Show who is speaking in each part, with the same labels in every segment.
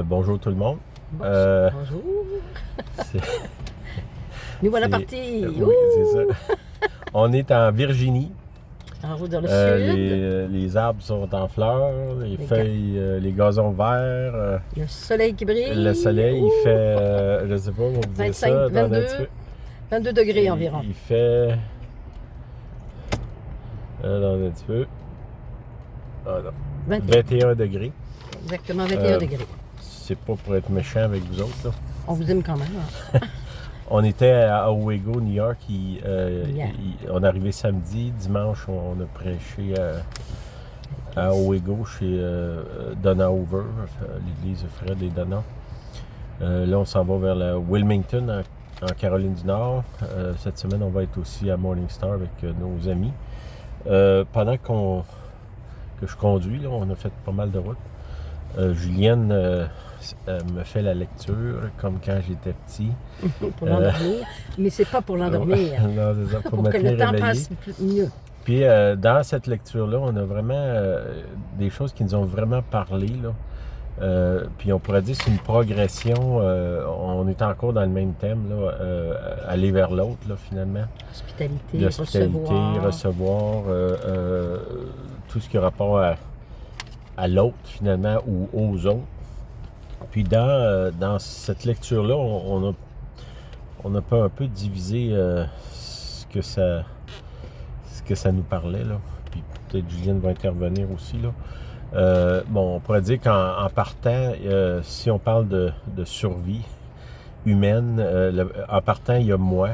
Speaker 1: Bonjour tout le monde.
Speaker 2: Bonjour.
Speaker 1: C'est-
Speaker 2: Nous voilà partis.
Speaker 1: Oui, c'est ça. On est en Virginie.
Speaker 2: En route dans le sud.
Speaker 1: Les arbres sont en fleurs, les
Speaker 2: Les
Speaker 1: feuilles, les gazons verts.
Speaker 2: Le soleil qui brille.
Speaker 1: Le soleil,
Speaker 2: Ouh.
Speaker 1: il fait, je sais pas comment vous dire
Speaker 2: 25,
Speaker 1: ça. Attendez un
Speaker 2: 22,
Speaker 1: petit peu.
Speaker 2: 22 degrés environ.
Speaker 1: Il fait... Attendez un petit peu. Ah non. 21 degrés.
Speaker 2: Exactement 21 degrés.
Speaker 1: C'est pas pour être méchant avec vous autres, là.
Speaker 2: On vous aime quand même. Hein?
Speaker 1: On était à Owego, New York.
Speaker 2: Yeah.
Speaker 1: On est arrivé samedi. Dimanche, on a prêché à Owego chez Donna Hoover, l'église Fred et Donna. Là, on s'en va vers la Wilmington, en Caroline du Nord. Cette semaine, on va être aussi à Morningstar avec nos amis. Pendant que je conduis, là, on a fait pas mal de route. Julienne me fait la lecture comme quand j'étais petit.
Speaker 2: Pour l'endormir. Mais c'est pas pour l'endormir.
Speaker 1: Non, c'est ça, pour me
Speaker 2: Pour que
Speaker 1: tenir
Speaker 2: le temps
Speaker 1: réveillé.
Speaker 2: passe mieux.
Speaker 1: Puis dans cette lecture-là, on a vraiment des choses qui nous ont vraiment parlé, là. Puis on pourrait dire que c'est une progression. On est encore dans le même thème, là, aller vers l'autre, là, finalement.
Speaker 2: Hospitalité,
Speaker 1: L'hospitalité, recevoir tout ce qui a rapport à l'autre, finalement, ou aux autres. Puis dans cette lecture-là, on a pas un peu divisé ce que ça nous parlait, là. Puis peut-être Julienne va intervenir aussi, là. Bon, on pourrait dire qu'en partant, si on parle de survie humaine, en partant, il y a moi.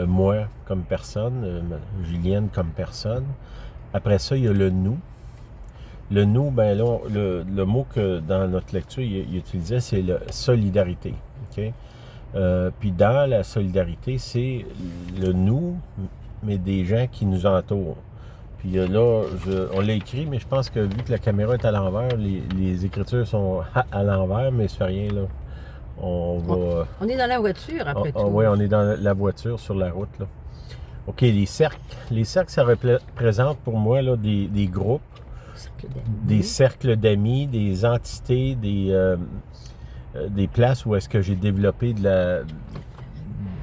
Speaker 1: Moi comme personne, Julienne comme personne. Après ça, il y a le nous. Le nous, ben là, le mot que dans notre lecture, il utilisait, c'est la solidarité. Okay? Puis dans la solidarité, c'est le nous, mais des gens qui nous entourent. Puis là, on l'a écrit, mais je pense que vu que la caméra est à l'envers, les écritures sont à l'envers, mais ça fait rien, là. On
Speaker 2: est dans la voiture, après tout.
Speaker 1: Oui, on est dans la voiture, sur la route, là. OK, les cercles. Les cercles, ça représente pour moi, là, des groupes, des cercles d'amis, des entités, des places où est-ce que j'ai développé de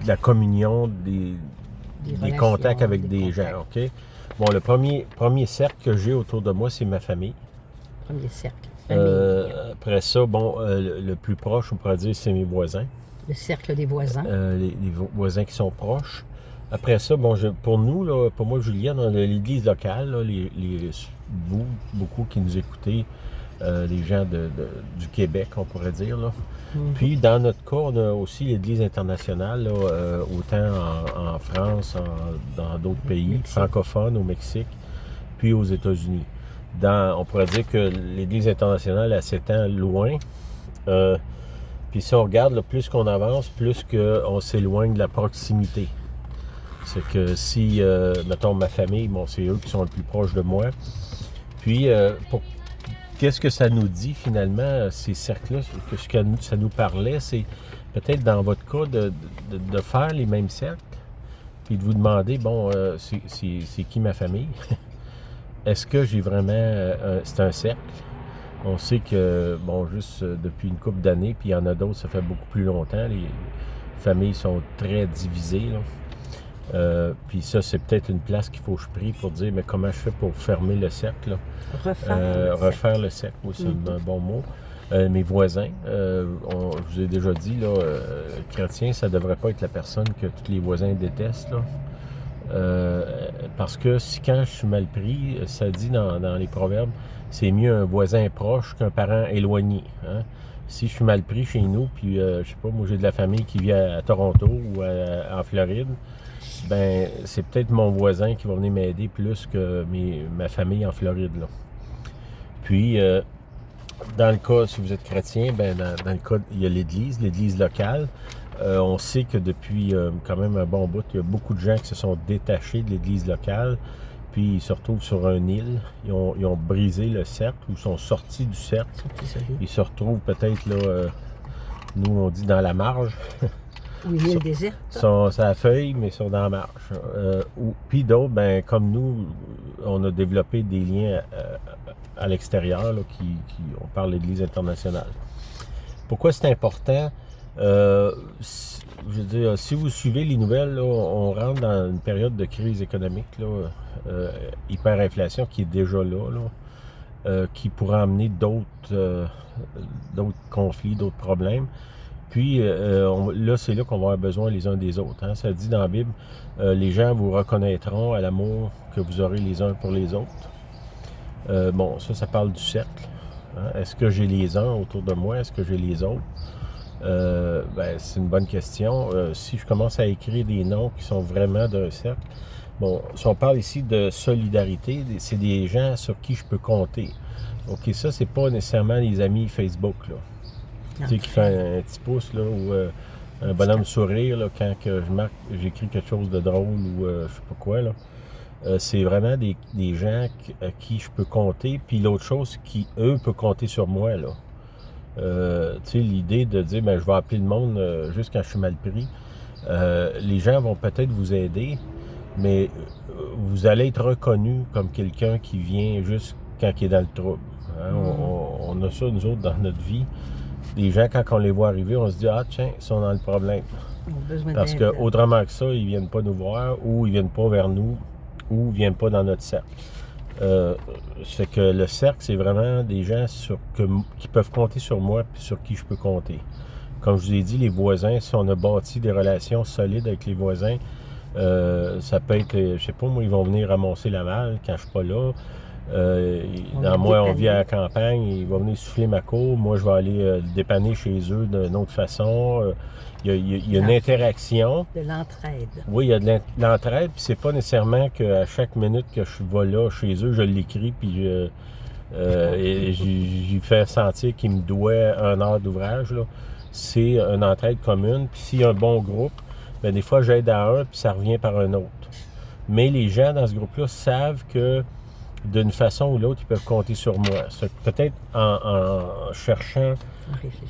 Speaker 1: la communion, des contacts avec des gens, OK? Bon, le premier cercle que j'ai autour de moi, c'est ma famille.
Speaker 2: Premier cercle.
Speaker 1: Après ça, bon, le plus proche, on pourrait dire, c'est mes voisins.
Speaker 2: Le cercle des voisins.
Speaker 1: Les voisins qui sont proches. Après ça, bon, pour nous, là, pour moi, Julienne, on a l'église locale, là, vous, beaucoup qui nous écoutez, les gens du Québec, on pourrait dire, là. Mm-hmm. Puis, dans notre cas, on a aussi l'église internationale, là, autant en France, dans d'autres pays, francophones, au Mexique, puis aux États-Unis. On pourrait dire que l'Église internationale, elle s'étend loin. Puis si on regarde, là, plus qu'on avance, plus qu'on s'éloigne de la proximité. C'est que si, mettons, ma famille, bon, c'est eux qui sont le plus proches de moi. Puis, qu'est-ce que ça nous dit, finalement, ces cercles-là? Ce que ça nous parlait, c'est peut-être dans votre cas de faire les mêmes cercles, puis de vous demander, bon, c'est qui ma famille? Est-ce que j'ai vraiment... c'est un cercle. On sait que, bon, juste depuis une couple d'années, puis il y en a d'autres, ça fait beaucoup plus longtemps. Les familles sont très divisées, là. Puis ça, c'est peut-être une place qu'il faut que je prie pour dire, mais comment je fais pour fermer le cercle, là? Refaire le cercle, oui, c'est un bon mot. Mes voisins, je vous ai déjà dit, là, chrétien, ça devrait pas être la personne que tous les voisins détestent, là. Parce que quand je suis mal pris, ça dit dans les proverbes, c'est mieux un voisin proche qu'un parent éloigné. Hein? Si je suis mal pris chez nous, puis je sais pas, moi j'ai de la famille qui vit à Toronto ou en Floride, ben c'est peut-être mon voisin qui va venir m'aider plus que ma famille en Floride, là. Puis dans le cas, si vous êtes chrétien, ben dans le cas, il y a l'église locale. On sait que depuis quand même un bon bout, il y a beaucoup de gens qui se sont détachés de l'église locale, puis ils se retrouvent sur une île. Ils ont brisé le cercle, ou sont sortis du cercle. Ils se retrouvent peut-être, là, nous on dit dans la marge.
Speaker 2: Ou une île déserte.
Speaker 1: sont à la feuille, mais sont dans la marche. Puis d'autres, ben, comme nous, on a développé des liens à l'extérieur, là, on parle d'Église internationale. Pourquoi c'est important? Je veux dire, si vous suivez les nouvelles, là, on rentre dans une période de crise économique, là, hyperinflation qui est déjà là, qui pourrait amener d'autres conflits, d'autres problèmes. Puis là, c'est là qu'on va avoir besoin les uns des autres. Hein. Ça dit dans la Bible, les gens vous reconnaîtront à l'amour que vous aurez les uns pour les autres. Bon, ça parle du cercle. Hein. Est-ce que j'ai les uns autour de moi? Est-ce que j'ai les autres? Ben, c'est une bonne question. Si je commence à écrire des noms qui sont vraiment d'un cercle, bon, si on parle ici de solidarité, c'est des gens sur qui je peux compter. OK, ça, c'est pas nécessairement les amis Facebook, là. Tu sais, qui fait un petit pouce, là, ou un bonhomme sourire, là, quand que j'écris quelque chose de drôle ou je sais pas quoi, là. C'est vraiment des gens à qui je peux compter, puis l'autre chose qui, eux, peuvent compter sur moi, là. Tu sais, l'idée de dire, ben, je vais appeler le monde juste quand je suis mal pris. Les gens vont peut-être vous aider, mais vous allez être reconnu comme quelqu'un qui vient juste quand il est dans le trouble. Hein? On a ça, nous autres, dans notre vie. Les gens, quand on les voit arriver, on se dit, ah, tiens, ils sont dans le problème. Parce que autrement que ça, ils viennent pas nous voir, ou ils viennent pas vers nous, ou ils viennent pas dans notre cercle. C'est que le cercle, c'est vraiment des gens qui peuvent compter sur moi et sur qui je peux compter. Comme je vous ai dit, les voisins, si on a bâti des relations solides avec les voisins, ça peut être, je sais pas, moi, ils vont venir ramasser la malle quand je suis pas là. On vit à la campagne, ils vont venir souffler ma cour. Moi, je vais aller dépanner chez eux d'une autre façon. Il y a une interaction.
Speaker 2: De l'entraide.
Speaker 1: Oui, il y a de l'entraide, puis c'est pas nécessairement qu'à chaque minute que je vais là chez eux, je l'écris, puis j'y fais sentir qu'il me doit 1 heure d'ouvrage. Là. C'est une entraide commune, puis s'il y a un bon groupe, bien, des fois j'aide à un, puis ça revient par un autre. Mais les gens dans ce groupe-là savent que d'une façon ou l'autre, ils peuvent compter sur moi. Peut-être en cherchant,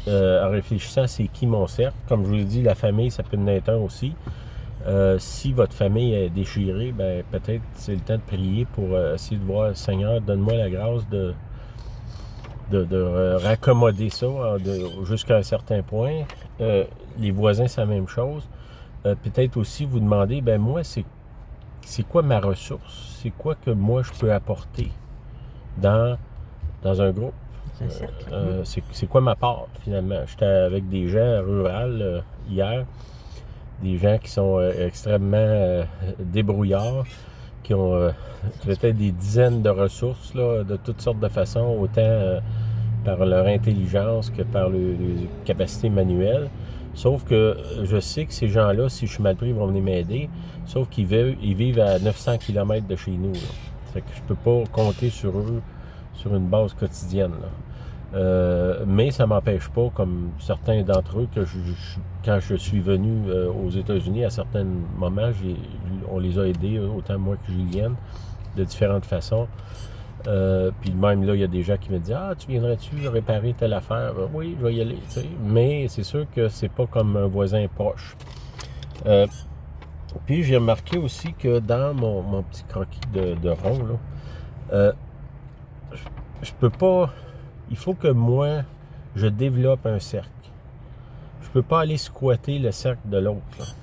Speaker 1: en réfléchissant, c'est qui mon cercle. Comme je vous l'ai dit, la famille, ça peut en être un aussi. Si votre famille est déchirée, ben peut-être c'est le temps de prier pour essayer de voir, Seigneur, donne-moi la grâce de raccommoder ça jusqu'à un certain point. Les voisins, c'est la même chose. Peut-être aussi vous demander, ben moi, c'est quoi ma ressource? C'est quoi que moi je peux apporter dans un groupe? C'est quoi ma part finalement? J'étais avec des gens ruraux hier, des gens qui sont extrêmement débrouillards, qui ont peut-être des dizaines de ressources là, de toutes sortes de façons, autant par leur intelligence que par leurs capacités manuelles. Sauf que je sais que ces gens-là, si je suis mal pris, ils vont venir m'aider. Sauf qu'ils vivent à 900 km de chez nous. Là. Fait que je peux pas compter sur eux sur une base quotidienne. Là. Mais ça m'empêche pas, comme certains d'entre eux, que quand je suis venu aux États-Unis, à certains moments, on les a aidés, autant moi que Julienne, de différentes façons. Puis même là, il y a des gens qui me disent « Ah, tu viendrais-tu réparer telle affaire? » Oui, je vais y aller, tu sais. Mais c'est sûr que c'est pas comme un voisin proche. Puis j'ai remarqué aussi que dans mon petit croquis de rond, là, je peux pas... Il faut que moi, je développe un cercle. Je peux pas aller squatter le cercle de l'autre.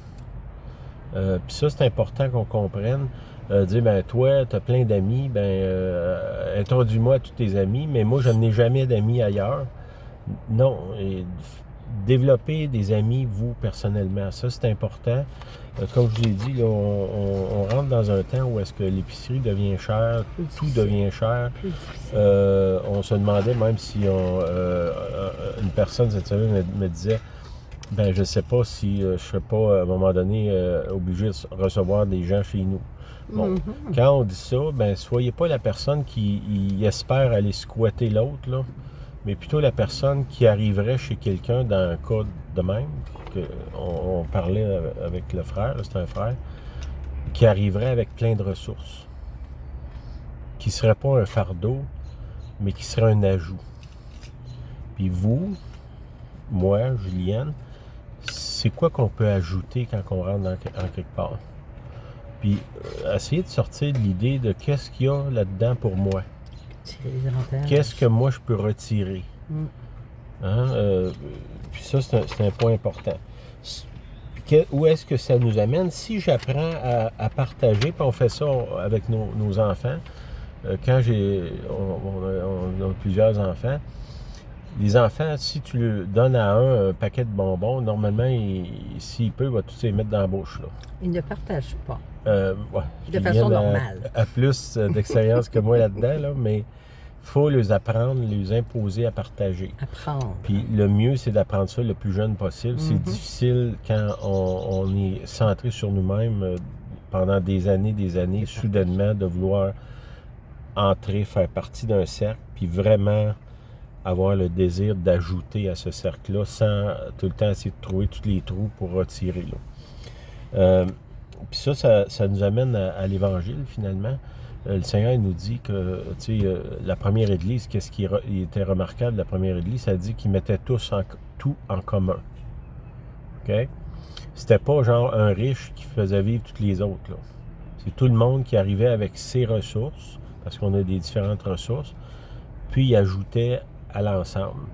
Speaker 1: Puis ça, c'est important qu'on comprenne. Dire, ben toi, tu as plein d'amis, introduis-moi à tous tes amis, mais moi, je n'ai jamais d'amis ailleurs. Non, et développer des amis, vous, personnellement, ça, c'est important. Comme je vous l'ai dit, là, on rentre dans un temps où est-ce que l'épicerie devient chère, tout devient cher. On se demandait même si une personne cette semaine me disait, ben je sais pas si je serais pas, à un moment donné, obligé de recevoir des gens chez nous. Bon, quand on dit ça, ben soyez pas la personne qui espère aller squatter l'autre, là, mais plutôt la personne qui arriverait chez quelqu'un dans un cas de même, on parlait avec le frère, c'est un frère, qui arriverait avec plein de ressources, qui serait pas un fardeau, mais qui serait un ajout. Puis vous, moi, Julienne, c'est quoi qu'on peut ajouter quand on rentre en quelque part. Puis, essayer de sortir de l'idée de qu'est-ce qu'il y a là-dedans pour moi.
Speaker 2: Tirer les avantages.
Speaker 1: Qu'est-ce que moi, je peux retirer. Hein? Puis ça, c'est un point important. Où est-ce que ça nous amène? Si j'apprends à partager, puis on fait ça avec nos enfants, quand on a plusieurs enfants, les enfants, si tu le donnes à un paquet de bonbons, normalement, s'il peut, il va tous les mettre dans la bouche. Là.
Speaker 2: Ils ne partagent pas.
Speaker 1: Ouais,
Speaker 2: de façon normale.
Speaker 1: À plus d'expérience que moi là-dedans, là, mais il faut les apprendre, les imposer à partager.
Speaker 2: Apprendre.
Speaker 1: Puis le mieux, c'est d'apprendre ça le plus jeune possible. C'est difficile quand on est centré sur nous-mêmes pendant des années, soudainement, de vouloir entrer, faire partie d'un cercle, puis vraiment avoir le désir d'ajouter à ce cercle-là sans tout le temps essayer de trouver tous les trous pour retirer. Puis ça nous amène à l'Évangile, finalement. Le Seigneur il nous dit que, tu sais, la première Église, qu'est-ce qui était remarquable de la première Église? Ça dit qu'ils mettaient tout en commun. OK? C'était pas genre un riche qui faisait vivre toutes les autres, là. C'est tout le monde qui arrivait avec ses ressources, parce qu'on a des différentes ressources, puis il ajoutait à l'ensemble.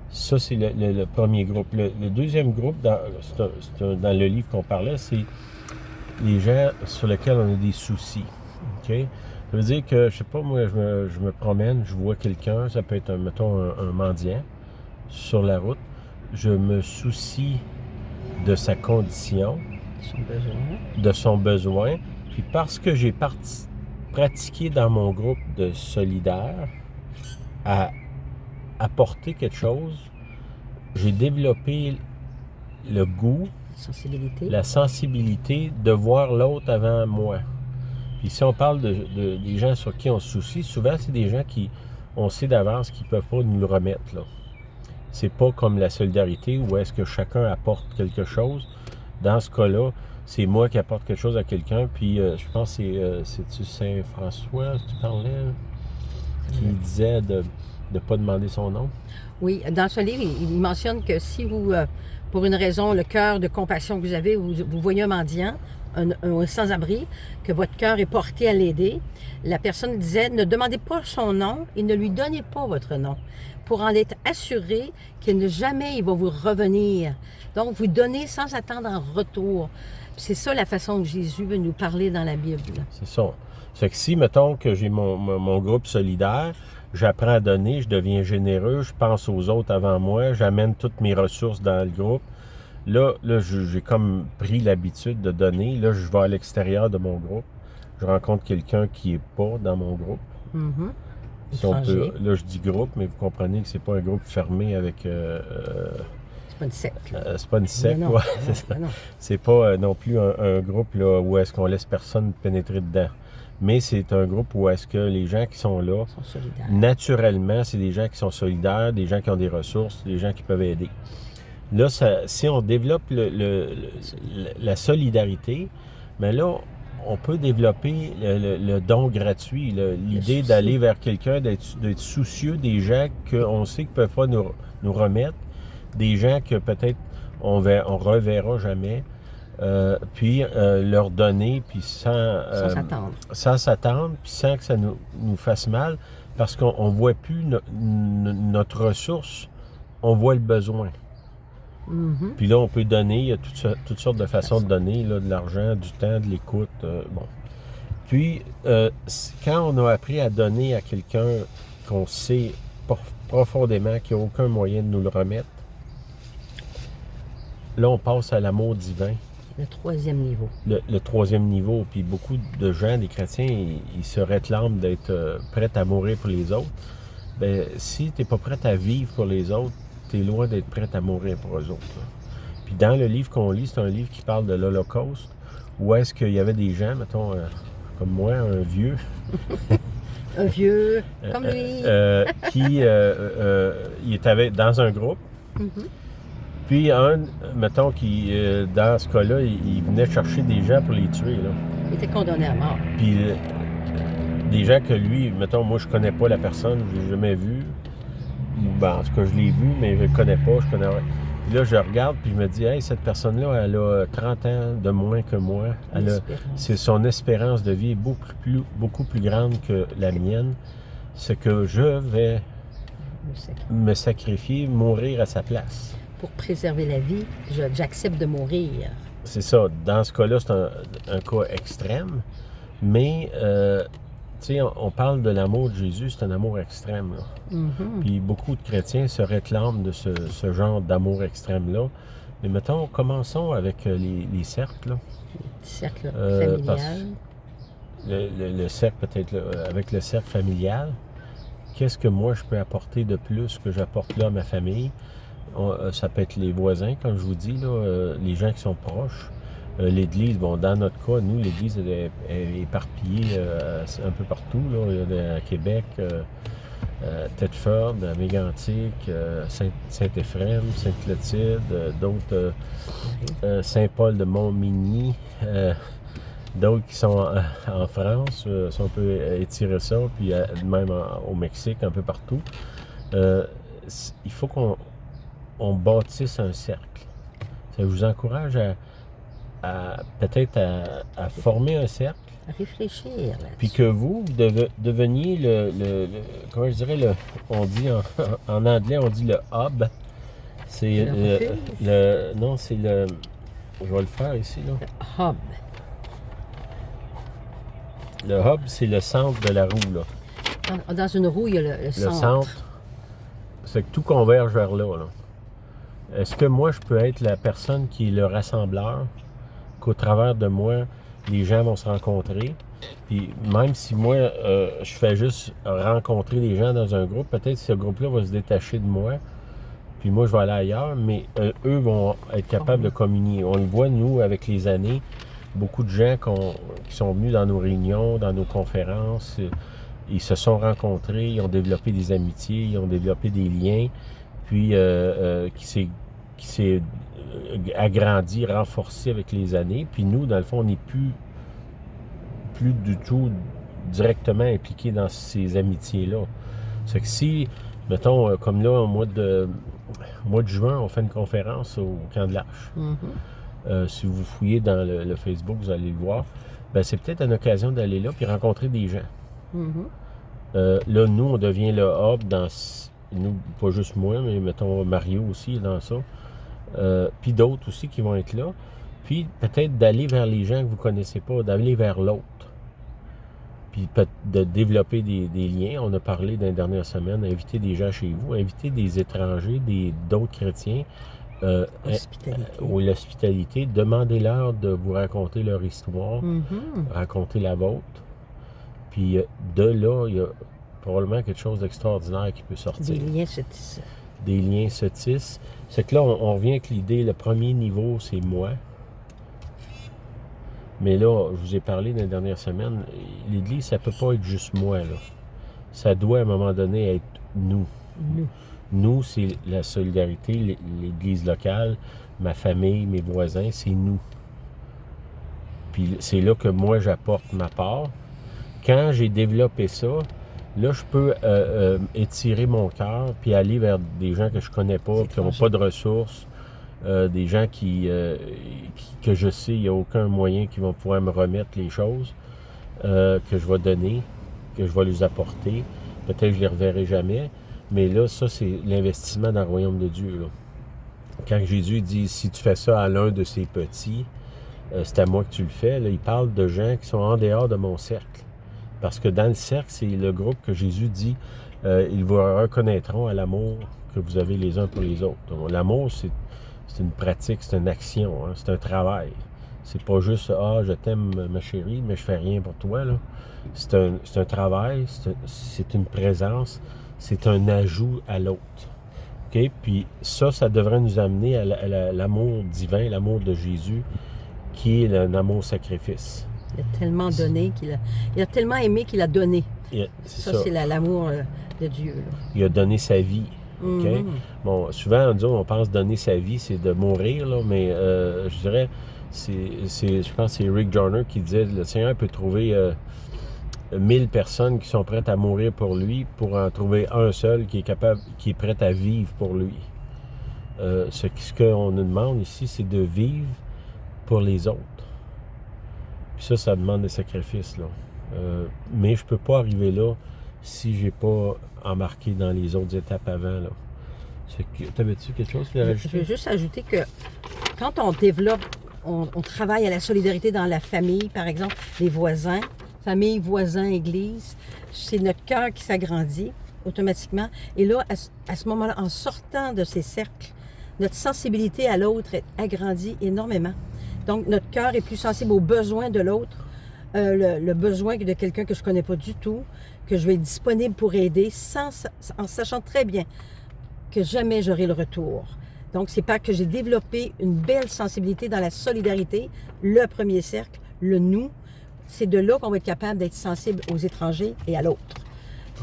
Speaker 1: Ça, c'est le premier groupe. Le deuxième groupe, dans le livre qu'on parlait, c'est les gens sur lesquels on a des soucis. OK? Ça veut dire que, je sais pas, moi, je me promène, je vois quelqu'un, ça peut être, mettons, un mendiant sur la route. Je me soucie de sa condition, de son besoin. Puis parce que j'ai pratiqué dans mon groupe de solidaires à apporter quelque chose, j'ai développé le goût, la sensibilité de voir l'autre avant moi. Puis si on parle des gens sur qui on se soucie, souvent c'est des gens qui, on sait d'avance qu'ils ne peuvent pas nous le remettre, là. C'est pas comme la solidarité où est-ce que chacun apporte quelque chose. Dans ce cas-là, c'est moi qui apporte quelque chose à quelqu'un, puis je pense que c'est-tu Saint-François, tu parlais, qui disait de ne pas demander son nom?
Speaker 2: Oui, dans ce livre, il mentionne que si vous, pour une raison, le cœur de compassion que vous avez, vous voyez un mendiant, un sans-abri, que votre cœur est porté à l'aider, la personne disait, ne demandez pas son nom et ne lui donnez pas votre nom, pour en être assuré que jamais il va vous revenir. Donc, vous donnez sans attendre en retour. C'est ça la façon que Jésus veut nous parler dans la Bible.
Speaker 1: C'est ça. C'est que si, mettons que j'ai mon groupe solidaire, j'apprends à donner, je deviens généreux, je pense aux autres avant moi, j'amène toutes mes ressources dans le groupe. Là j'ai comme pris l'habitude de donner. Là, je vais à l'extérieur de mon groupe. Je rencontre quelqu'un qui n'est pas dans mon groupe. Si on peut, là, je dis groupe, mais vous comprenez que c'est pas un groupe fermé avec...
Speaker 2: c'est pas une secte.
Speaker 1: C'est pas une secte,
Speaker 2: non,
Speaker 1: ouais.
Speaker 2: non.
Speaker 1: C'est pas non plus un groupe là, où est-ce qu'on laisse personne pénétrer dedans. Mais c'est un groupe où est-ce que les gens qui sont là, naturellement, c'est des gens qui sont solidaires, des gens qui ont des ressources, des gens qui peuvent aider. Là, si on développe la solidarité, mais là, on peut développer le don gratuit, l'idée d'aller vers quelqu'un, d'être soucieux des gens qu'on sait qu'ils ne peuvent pas nous remettre, des gens que peut-être on reverra jamais, puis leur donner, puis sans s'attendre, puis sans que ça nous fasse mal, parce qu'on ne voit plus notre ressource, on voit le besoin. Puis là, on peut donner, il y a toutes sortes de façons de donner, là, de l'argent, du temps, de l'écoute. Bon. Puis, quand on a appris à donner à quelqu'un qu'on sait profondément qu'il n'y a aucun moyen de nous le remettre, là, on passe à l'amour divin.
Speaker 2: Le troisième niveau.
Speaker 1: Le troisième niveau. Puis beaucoup de gens, des chrétiens, ils se réclament d'être prêts à mourir pour les autres. Bien, si tu n'es pas prêt à vivre pour les autres, tu es loin d'être prêt à mourir pour eux autres. Là. Puis dans le livre qu'on lit, c'est un livre qui parle de l'Holocauste, où est-ce qu'il y avait des gens, mettons, comme moi, un vieux.
Speaker 2: Un vieux, comme lui.
Speaker 1: Qui il était dans un groupe. Puis mettons, qui, dans ce cas-là, il venait chercher des gens pour les tuer. Là.
Speaker 2: Il était condamné à mort.
Speaker 1: Puis des gens que lui, mettons, moi, je connais pas la personne, je l'ai jamais vu. Ben, en tout cas, je l'ai vu, mais je le connais pas, je connais rien. Puis là, je regarde, puis je me dis, hey, cette personne-là, elle a 30 ans de moins que moi. C'est son espérance de vie est beaucoup plus grande que la mienne. Ce que je vais me sacrifier, mourir à sa place.
Speaker 2: Pour préserver la vie, j'accepte de mourir.
Speaker 1: C'est ça. Dans ce cas-là, c'est un cas extrême. Mais, tu sais, on parle de l'amour de Jésus, c'est un amour extrême. Là. Puis beaucoup de chrétiens se réclament de ce genre d'amour extrême-là. Mais mettons, commençons avec les cercles. Là.
Speaker 2: Les cercles familial.
Speaker 1: Le cercle, peut-être, avec le cercle familial. Qu'est-ce que moi, je peux apporter de plus que j'apporte là à ma famille? Ça peut être les voisins, comme je vous dis, là, les gens qui sont proches. L'Église, bon, dans notre cas, nous, l'Église est éparpillée un peu partout. Là. Il y a à Québec, Thetford, à Mégantic, Saint-Éphrem, Sainte-Clotilde, d'autres, Saint-Paul de Montmagny, d'autres qui sont en France, si on peut étirer ça, puis même au Mexique, un peu partout. Il faut qu'on bâtisse un cercle. Ça vous encourage peut-être à former un cercle.
Speaker 2: À réfléchir là-dessus.
Speaker 1: Puis que vous deveniez comment je dirais, on dit en anglais, on dit le hub. C'est non, c'est le... Je vais le faire ici, là.
Speaker 2: Le hub.
Speaker 1: Le hub, c'est le centre de la roue, là.
Speaker 2: Dans une roue, il y a le centre.
Speaker 1: Le centre, c'est que tout converge vers là. Est-ce que moi, je peux être la personne qui est le rassembleur, qu'au travers de moi, les gens vont se rencontrer? Puis même si moi, je fais juste rencontrer les gens dans un groupe, peut-être que ce groupe-là va se détacher de moi, puis moi, je vais aller ailleurs, mais eux vont être capables de communier. On le voit, nous, avec les années, beaucoup de gens qui sont venus dans nos réunions, dans nos conférences, ils se sont rencontrés, ils ont développé des amitiés, ils ont développé des liens, puis qui s'est agrandi, renforcé avec les années. Puis nous, dans le fond, on n'est plus du tout directement impliqués dans ces amitiés-là. C'est que si, mettons, comme là, au mois de juin, on fait une conférence au Camp de l'Arche. Si vous fouillez dans le Facebook, vous allez le voir. Ben, c'est peut-être une occasion d'aller là puis rencontrer des gens. Là, nous, on devient le hub dans... Nous, pas juste moi, mais mettons Mario aussi est dans ça. Puis d'autres aussi qui vont être là. Puis peut-être d'aller vers les gens que vous ne connaissez pas, d'aller vers l'autre. Puis de développer des liens. On a parlé dans les dernières semaines, inviter des gens chez vous, inviter des étrangers, d'autres chrétiens. L'hospitalité. Demandez-leur de vous raconter leur histoire, raconter la vôtre. Puis de là, il y a probablement quelque chose d'extraordinaire qui peut sortir.
Speaker 2: Des liens se tissent.
Speaker 1: Des liens se tissent. C'est que là, on revient avec l'idée, le premier niveau, c'est moi. Mais là, je vous ai parlé dans les dernières semaines, l'Église, ça ne peut pas être juste moi, là. Ça doit, à un moment donné, être nous. Nous, c'est la solidarité, l'Église locale, ma famille, mes voisins, c'est nous. Puis c'est là que moi, j'apporte ma part. Quand j'ai développé ça, là, je peux étirer mon cœur puis aller vers des gens que je connais pas, qui n'ont pas de ressources, des gens que je sais, il n'y a aucun moyen qui vont pouvoir me remettre les choses, que je vais donner, que je vais les apporter. Peut-être que je ne les reverrai jamais, mais là, ça, c'est l'investissement dans le royaume de Dieu. Là. Quand Jésus dit « Si tu fais ça à l'un de ces petits, c'est à moi que tu le fais », là, il parle de gens qui sont en dehors de mon cercle. Parce que dans le cercle, c'est le groupe que Jésus dit ils vous reconnaîtront à l'amour que vous avez les uns pour les autres. Donc, l'amour, c'est une pratique, c'est une action, hein, c'est un travail. C'est pas juste « Ah, je t'aime, ma chérie, mais je fais rien pour toi. » C'est un travail, c'est une présence, c'est un ajout à l'autre. Okay? Puis ça devrait nous amener à l'amour divin, l'amour de Jésus, qui est un amour-sacrifice.
Speaker 2: Il a tellement donné il a tellement aimé qu'il a donné. C'est l'amour de Dieu. Là.
Speaker 1: Il a donné sa vie. Okay? Bon, souvent, on pense donner sa vie, c'est de mourir, là, mais je dirais, je pense que c'est Rick Joyner qui disait le Seigneur peut trouver 1000 personnes qui sont prêtes à mourir pour lui, pour en trouver un seul qui est prêt à vivre pour lui. Ce qu'on nous demande ici, c'est de vivre pour les autres. Puis ça demande des sacrifices, là. Mais je peux pas arriver là si j'ai pas embarqué dans les autres étapes avant, là. T'avais-tu quelque chose à rajouter?
Speaker 2: Je veux juste ajouter que quand on développe, on travaille à la solidarité dans la famille, par exemple, les voisins, famille, voisins, église, c'est notre cœur qui s'agrandit automatiquement. Et là, à ce moment-là, en sortant de ces cercles, notre sensibilité à l'autre est agrandie énormément. Donc, notre cœur est plus sensible aux besoins de l'autre, le besoin de quelqu'un que je ne connais pas du tout, que je vais être disponible pour aider, en sachant très bien que jamais j'aurai le retour. Donc, c'est pas que j'ai développé une belle sensibilité dans la solidarité, le premier cercle, le nous. C'est de là qu'on va être capable d'être sensible aux étrangers et à l'autre.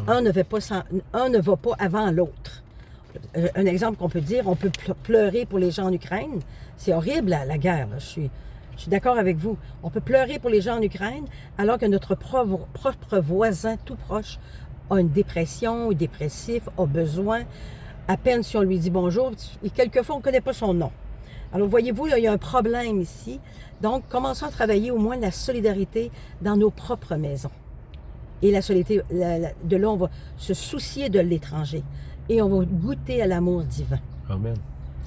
Speaker 2: Un ne va pas avant l'autre. Un exemple qu'on peut dire, on peut pleurer pour les gens en Ukraine. C'est horrible, la guerre. Là. Je suis d'accord avec vous. On peut pleurer pour les gens en Ukraine, alors que notre propre voisin tout proche a une dépression, est dépressif, a besoin. À peine si on lui dit bonjour, et quelquefois on ne connaît pas son nom. Alors voyez-vous, là, il y a un problème ici. Donc, commençons à travailler au moins la solidarité dans nos propres maisons. Et la solidarité, de là, on va se soucier de l'étranger. Et on va goûter à l'amour divin.
Speaker 1: Amen.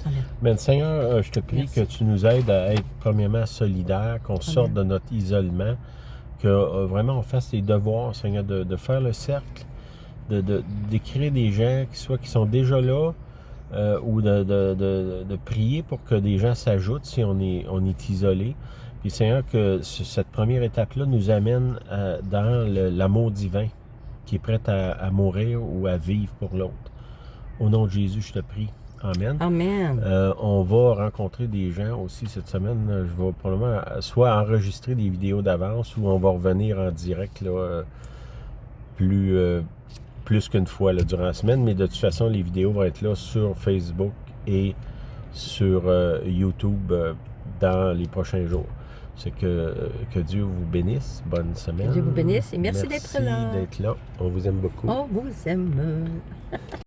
Speaker 2: Amen.
Speaker 1: Amen. Seigneur, je te prie
Speaker 2: Merci.
Speaker 1: que tu nous aides à être premièrement solidaires, qu'on sorte de notre isolement, que vraiment on fasse les devoirs, Seigneur, de faire le cercle, d'écrire des gens qui sont déjà là, ou de prier pour que des gens s'ajoutent si on est isolé. Puis Seigneur, que cette première étape-là nous amène dans l'amour divin, qui est prêt à mourir ou à vivre pour l'autre. Au nom de Jésus, je te prie. Amen.
Speaker 2: Amen.
Speaker 1: On va rencontrer des gens aussi cette semaine. Je vais probablement soit enregistrer des vidéos d'avance ou on va revenir en direct là, plus qu'une fois là, durant la semaine. Mais de toute façon, les vidéos vont être là sur Facebook et sur YouTube dans les prochains jours. C'est que Dieu vous bénisse. Bonne semaine.
Speaker 2: Que Dieu vous bénisse et merci d'être là.
Speaker 1: Merci d'être là. On vous aime beaucoup.
Speaker 2: On vous aime.